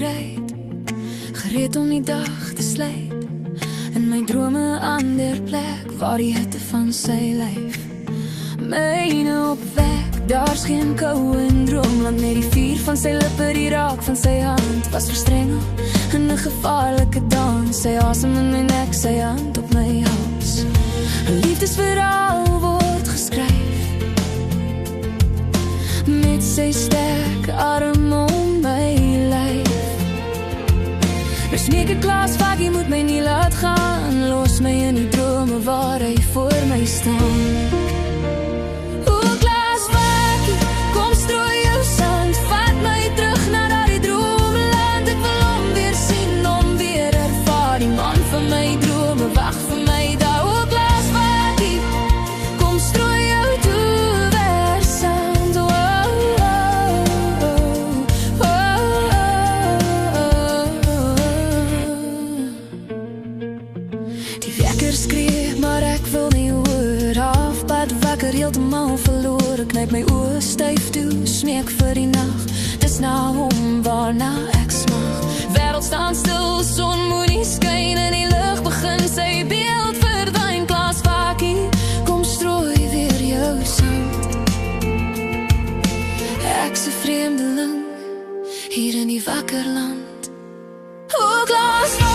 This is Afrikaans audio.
rijdt, gereed om die dag te slijt. En my drome 'n ander plek, waar die hitte van sy lyf myne opwek. Daar's geen koue in droomland, net die vuur van sy lippe, die raak van sy hand was verstrengel in 'n gevaarlike dans. Sy asem in my nek, sy hand op my hals. 'n Liefdesverhaal word geskryf met sy sterk arm om my lyf. Dus smeek ek Klaas Vakkie, moet my nie laat gaan. Los my in die drome waar hy voor my staan. O Klaas Vakkie, kom strooi jou sand, vat my terug na daardie droomland. Ek wil hom weer sien, hom weer ervaar. Die man van my drome wag vir my daar. O Klaas Vakkie, kom strooi jou toewersand. Die wekker skree, maar ek wil nie hoor. Halfpad wakker, heeltemal verloor. Ek knyp my oë styf toe, smeek vir die nag. Dis na hom waarna ek smag. Wêreld staan stil, son moet nie skyn. In die lug begin sy beeld verdwyn. Klaas Vakkie, kom strooi weer jou sand. Ek's 'n vreemdeling hier in die wakker land. O Klaas Vakkie,